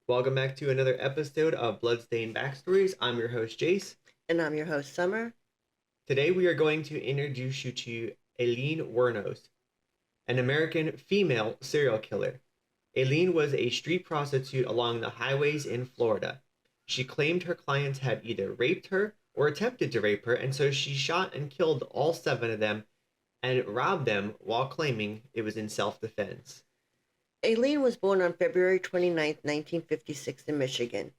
Welcome back to another episode of Bloodstained Backstories. I'm your host, Jace. And I'm your host, Summer. Today we are going to introduce you to Aileen Wuornos, an American female serial killer. Aileen was a street prostitute along the highways in Florida. She claimed her clients had either raped her or attempted to rape her, and so she shot and killed all 7 of them and robbed them while claiming it was in self-defense. Aileen was born on February 29, 1956 in Michigan.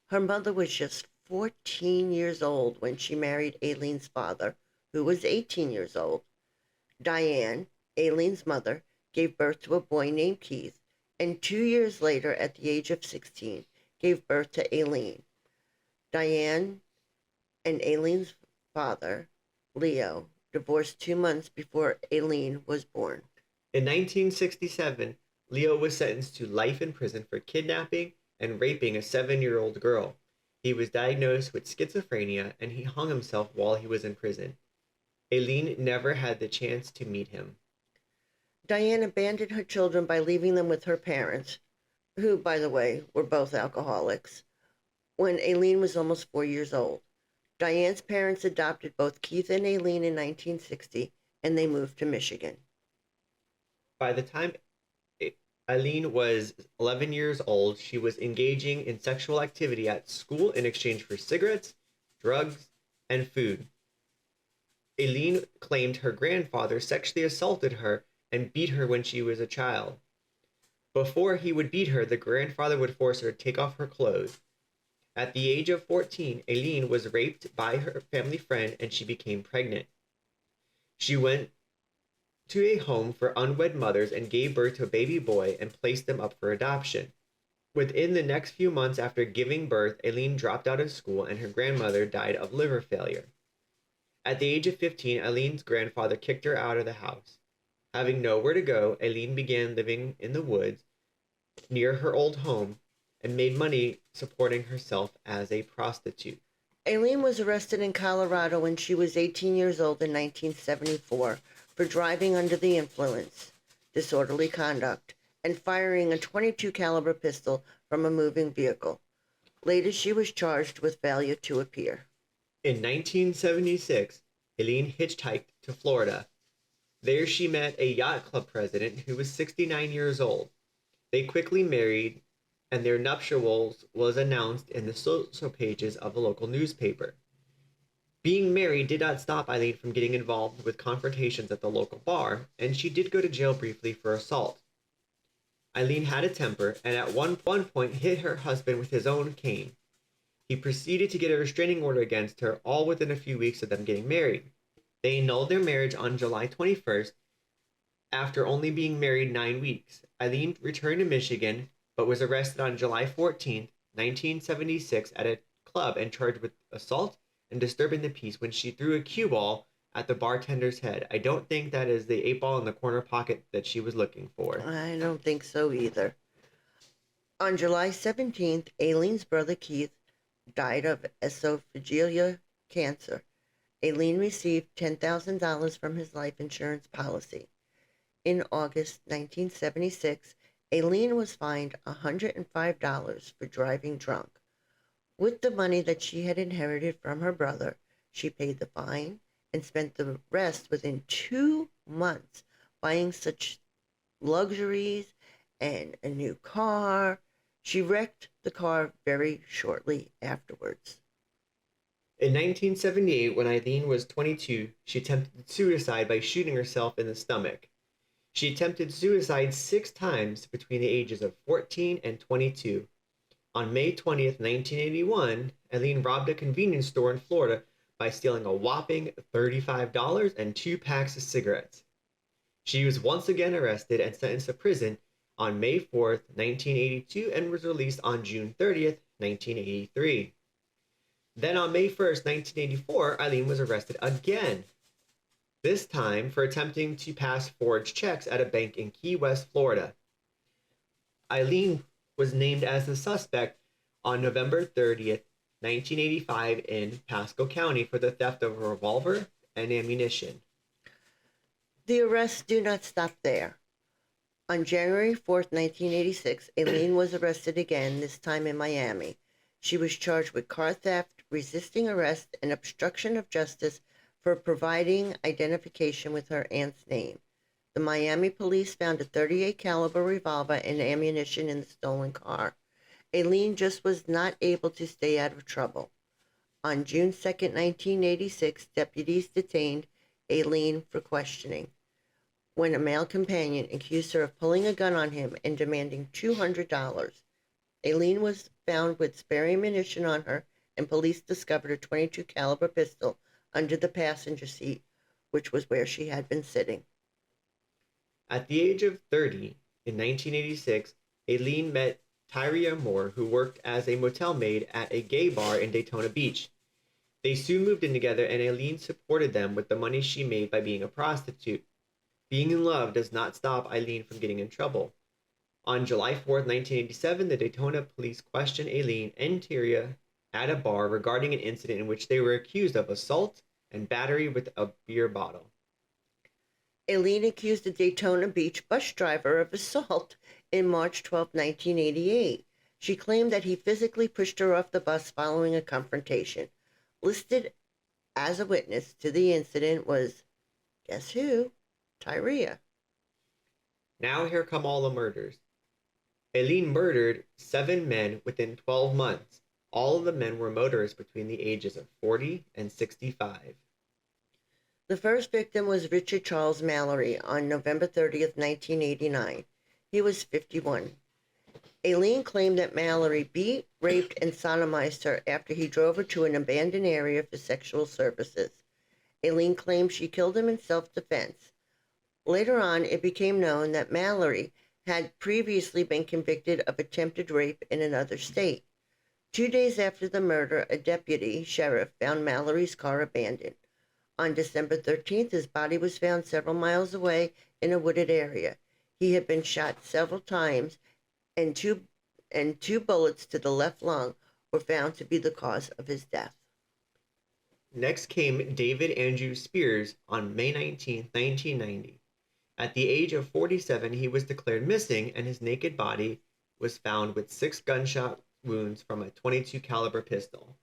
Her mother was just 14 years old when she married Aileen's father, who was 18 years old. Diane, Aileen's mother, gave birth to a boy named Keith, and 2 years later, at the age of 16, gave birth to Aileen. Diane and Aileen's father, Leo, divorced 2 months before Aileen was born. In 1967, Leo was sentenced to life in prison for kidnapping and raping a 7-year-old girl. He was diagnosed with schizophrenia and he hung himself while he was in prison. Aileen never had the chance to meet him. Diane abandoned her children by leaving them with her parents, who, by the way, were both alcoholics, when Aileen was almost 4 years old. Diane's parents adopted both Keith and Aileen in 1960, and they moved to Michigan. By the time Aileen was 11 years old, she was engaging in sexual activity at school in exchange for cigarettes, drugs, and food. Aileen claimed her grandfather sexually assaulted her and beat her when she was a child. Before he would beat her, the grandfather would force her to take off her clothes. At the age of 14, Aileen was raped by her family friend and she became pregnant. She went to a home for unwed mothers and gave birth to a baby boy and placed them up for adoption. Within the next few months after giving birth, Aileen dropped out of school and her grandmother died of liver failure. At the age of 15, Aileen's grandfather kicked her out of the house. Having nowhere to go, Aileen began living in the woods near her old home and made money supporting herself as a prostitute. Aileen was arrested in Colorado when she was 18 years old in 1974 for driving under the influence, disorderly conduct, and firing a .22 caliber pistol from a moving vehicle. Later, she was charged with failure to appear. In 1976, Aileen hitchhiked to Florida. There she met a yacht club president who was 69 years old. They quickly married, and their nuptials was announced in the social pages of the local newspaper. Being married did not stop Aileen from getting involved with confrontations at the local bar, and she did go to jail briefly for assault. Aileen had a temper, and at one point hit her husband with his own cane. He proceeded to get a restraining order against her, all within a few weeks of them getting married. They annulled their marriage on July 21st, after only being married 9 weeks. Aileen returned to Michigan, but was arrested on July 14th, 1976 at a club and charged with assault and disturbing the peace when she threw a cue ball at the bartender's head. I don't think that is the 8-ball in the corner pocket that she was looking for. I don't think so either. On July 17th, Aileen's brother Keith died of esophageal cancer. Aileen received $10,000 from his life insurance policy. In August 1976, Aileen was fined $105 for driving drunk. With the money that she had inherited from her brother, she paid the fine and spent the rest within 2 months buying such luxuries and a new car. She wrecked the car very shortly afterwards. In 1978, when Aileen was 22, she attempted suicide by shooting herself in the stomach. She attempted suicide 6 times between the ages of 14 and 22. On May 20th, 1981, Aileen robbed a convenience store in Florida by stealing a whopping $35 and 2 packs of cigarettes. She was once again arrested and sentenced to prison on May 4th, 1982, and was released on June 30th, 1983. Then on May 1st, 1984, Aileen was arrested again, this time for attempting to pass forged checks at a bank in Key West, Florida. Aileen was named as the suspect on November 30th, 1985 in Pasco County for the theft of a revolver and ammunition. The arrests do not stop there. On January 4th, 1986, Aileen was arrested again, this time in Miami. She was charged with car theft, resisting arrest, and obstruction of justice for providing identification with her aunt's name. The Miami police found a .38 caliber revolver and ammunition in the stolen car. Aileen just was not able to stay out of trouble. On June 2nd, 1986, deputies detained Aileen for questioning when a male companion accused her of pulling a gun on him and demanding $200. Aileen was found with spare ammunition on her, and police discovered a .22 caliber pistol under the passenger seat, which was where she had been sitting. At the age of 30, in 1986, Aileen met Tyria Moore, who worked as a motel maid at a gay bar in Daytona Beach. They soon moved in together, and Aileen supported them with the money she made by being a prostitute. Being in love does not stop Aileen from getting in trouble. On July 4th, 1987, the Daytona police questioned Aileen and Tyria at a bar regarding an incident in which they were accused of assault and battery with a beer bottle. Aileen accused a Daytona Beach bus driver of assault in March 12, 1988. She claimed that he physically pushed her off the bus following a confrontation. Listed as a witness to the incident was, guess who? Tyria. Now here come all the murders. Aileen murdered 7 men within 12 months. All of the men were motorists between the ages of 40 and 65. The first victim was Richard Charles Mallory on November 30th, 1989. He was 51. Aileen claimed that Mallory beat, raped, and sodomized her after he drove her to an abandoned area for sexual services. Aileen claimed she killed him in self-defense. Later on, it became known that Mallory had previously been convicted of attempted rape in another state. 2 days after the murder, a deputy sheriff found Mallory's car abandoned. On December 13th, his body was found several miles away in a wooded area. He had been shot several times, and two bullets to the left lung were found to be the cause of his death. Next came David Andrew Spears on May 19, 1990. At the age of 47, he was declared missing, and his naked body was found with 6 gunshot wounds from a .22 caliber pistol.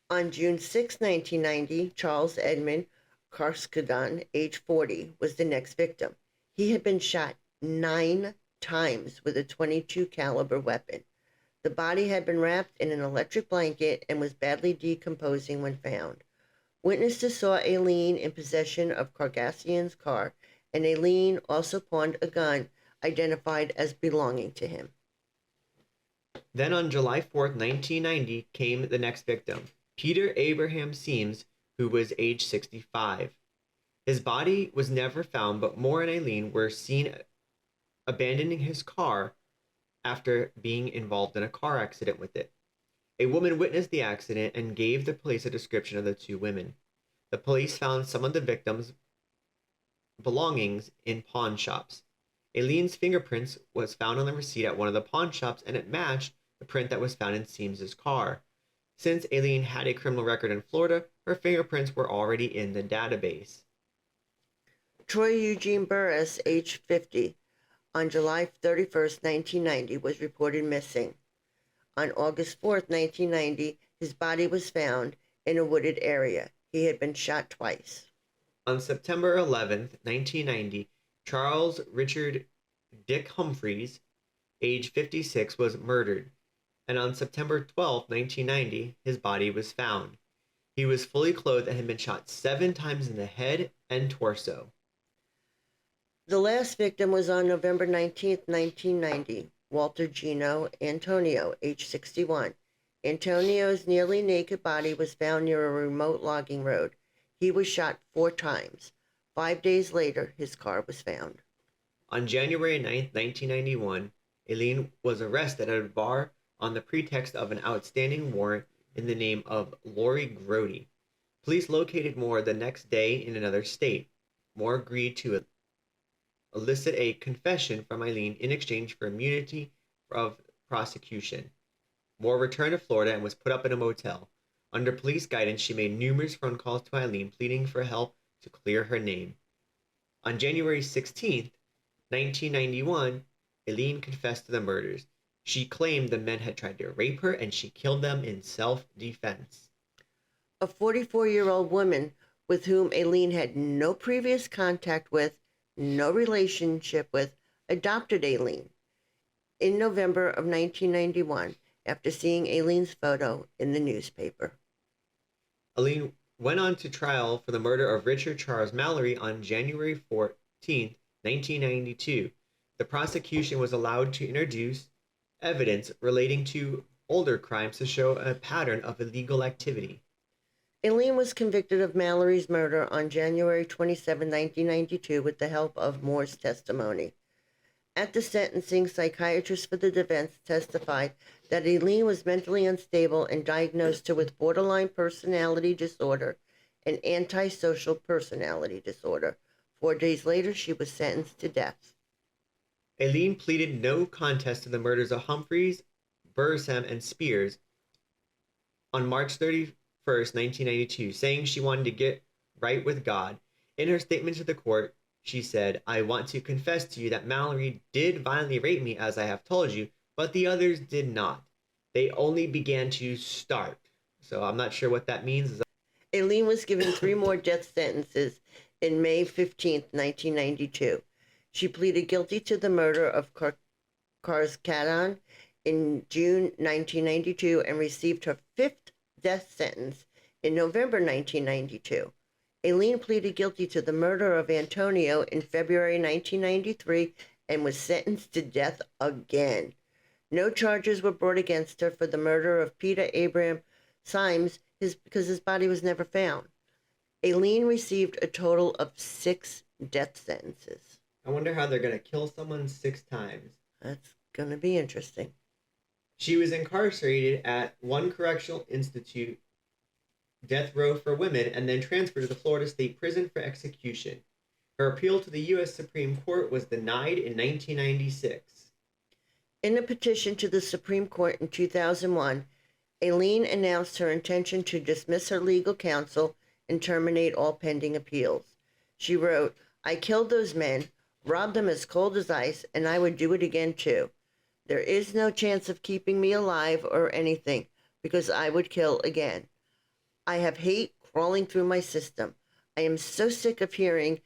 On June 6, 1990, Charles Edmund Karskadon, age 40, was the next victim. He had been shot 9 times with a .22 caliber weapon. The body had been wrapped in an electric blanket and was badly decomposing when found. Witnesses saw Aileen in possession of Kargassian's car, and Aileen also pawned a gun identified as belonging to him. Then on July 4th, 1990, came the next victim, Peter Abraham Seams, who was age 65. His body was never found, but Moore and Aileen were seen abandoning his car after being involved in a car accident with it. A woman witnessed the accident and gave the police a description of the 2 women. The police found some of the victims' belongings in pawn shops. Aileen's fingerprints was found on the receipt at one of the pawn shops, and it matched the print that was found in Seams's car. Since Aileen had a criminal record in Florida, her fingerprints were already in the database. Troy Eugene Burris, age 50, on July 31st, 1990, was reported missing. On August 4th, 1990, his body was found in a wooded area. He had been shot twice. On September 11th, 1990, Charles Richard Dick Humphreys, age 56, was murdered, and on September 12th, 1990, his body was found. He was fully clothed and had been shot 7 times in the head and torso. The last victim was on November 19th, 1990, Walter Gino Antonio, age 61. Antonio's nearly naked body was found near a remote logging road. He was shot 4 times. 5 days later, his car was found. On January 9th, 1991, Aileen was arrested at a bar on the pretext of an outstanding warrant in the name of Lori Grody. Police located Moore the next day in another state. Moore agreed to elicit a confession from Aileen in exchange for immunity of prosecution. Moore returned to Florida and was put up in a motel. Under police guidance, she made numerous phone calls to Aileen, pleading for help to clear her name. On January 16th, 1991, Aileen confessed to the murders. She claimed the men had tried to rape her and she killed them in self-defense. A 44-year-old woman with whom Aileen had no previous contact with, no relationship with, adopted Aileen in November of 1991 after seeing Aileen's photo in the newspaper. Aileen went on to trial for the murder of Richard Charles Mallory on January 14, 1992. The prosecution was allowed to introduce evidence relating to older crimes to show a pattern of illegal activity. Aileen was convicted of Mallory's murder on January 27, 1992, with the help of Moore's testimony. At the sentencing, psychiatrists for the defense testified that Aileen was mentally unstable and diagnosed her with borderline personality disorder and antisocial personality disorder. 4 days later, she was sentenced to death. Aileen pleaded no contest to the murders of Humphreys, Bursam, and Spears on March 31st, 1992, saying she wanted to get right with God. In her statement to the court, she said, "I want to confess to you that Mallory did violently rape me, as I have told you, but the others did not. They only began to start." So I'm not sure what that means. Aileen was given 3 more death sentences in May 15, 1992. She pleaded guilty to the murder of Karskadon in June 1992 and received her 5th death sentence in November 1992. Aileen pleaded guilty to the murder of Antonio in February 1993 and was sentenced to death again. No charges were brought against her for the murder of Peter Abraham Symes because his body was never found. Aileen received a total of 6 death sentences. I wonder how they're going to kill someone 6 times. That's going to be interesting. She was incarcerated at one correctional institute, death row for women, and then transferred to the Florida State Prison for execution. Her appeal to the U.S. Supreme Court was denied in 1996. In a petition to the Supreme Court in 2001, Aileen announced her intention to dismiss her legal counsel and terminate all pending appeals. She wrote, "I killed those men, robbed them as cold as ice, and I would do it again too. There is no chance of keeping me alive or anything, because I would kill again. I have hate crawling through my system. I am so sick of hearing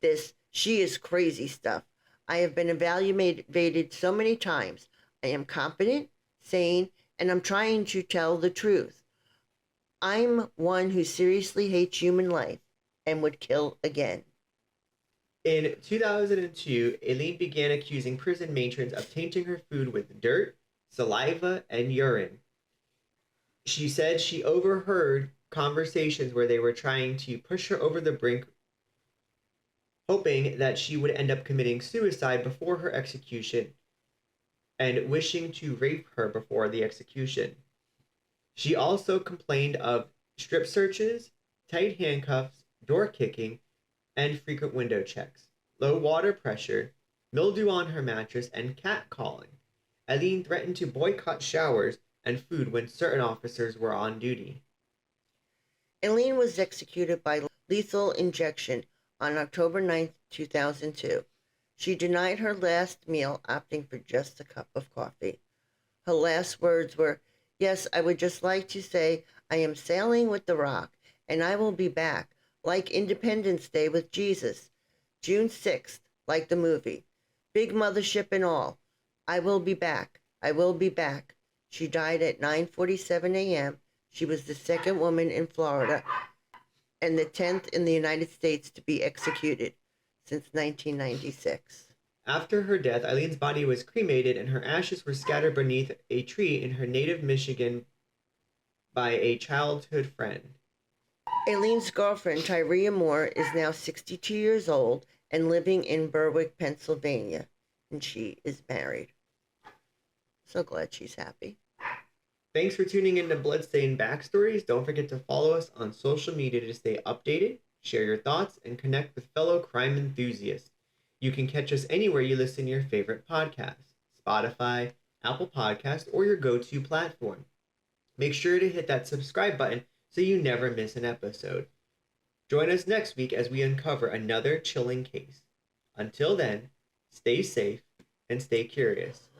this 'she is crazy' stuff. I have been evaluated so many times. I am competent, sane, and I'm trying to tell the truth. I'm one who seriously hates human life and would kill again." In 2002, Aileen began accusing prison matrons of tainting her food with dirt, saliva, and urine. She said she overheard conversations where they were trying to push her over the brink, hoping that she would end up committing suicide before her execution and wishing to rape her before the execution. She also complained of strip searches, tight handcuffs, door kicking, and frequent window checks, low water pressure, mildew on her mattress, and cat calling. Aileen threatened to boycott showers and food when certain officers were on duty. Aileen was executed by lethal injection on October 9, 2002. She denied her last meal, opting for just a cup of coffee. Her last words were, "Yes, I would just like to say I am sailing with the rock, and I will be back, like Independence Day with Jesus. June 6th, like the movie. Big mothership and all. I will be back. I will be back." She died at 9:47 a.m. She was the 2nd woman in Florida and the 10th in the United States to be executed since 1996. After her death, Eileen's body was cremated and her ashes were scattered beneath a tree in her native Michigan by a childhood friend. Aileen's girlfriend, Tyria Moore, is now 62 years old and living in Berwick, Pennsylvania, and she is married. So glad she's happy. Thanks for tuning in to Bloodstained Backstories. Don't forget to follow us on social media to stay updated, share your thoughts, and connect with fellow crime enthusiasts. You can catch us anywhere you listen to your favorite podcasts, Spotify, Apple Podcasts, or your go-to platform. Make sure to hit that subscribe button so you never miss an episode. Join us next week as we uncover another chilling case. Until then, stay safe, and stay curious.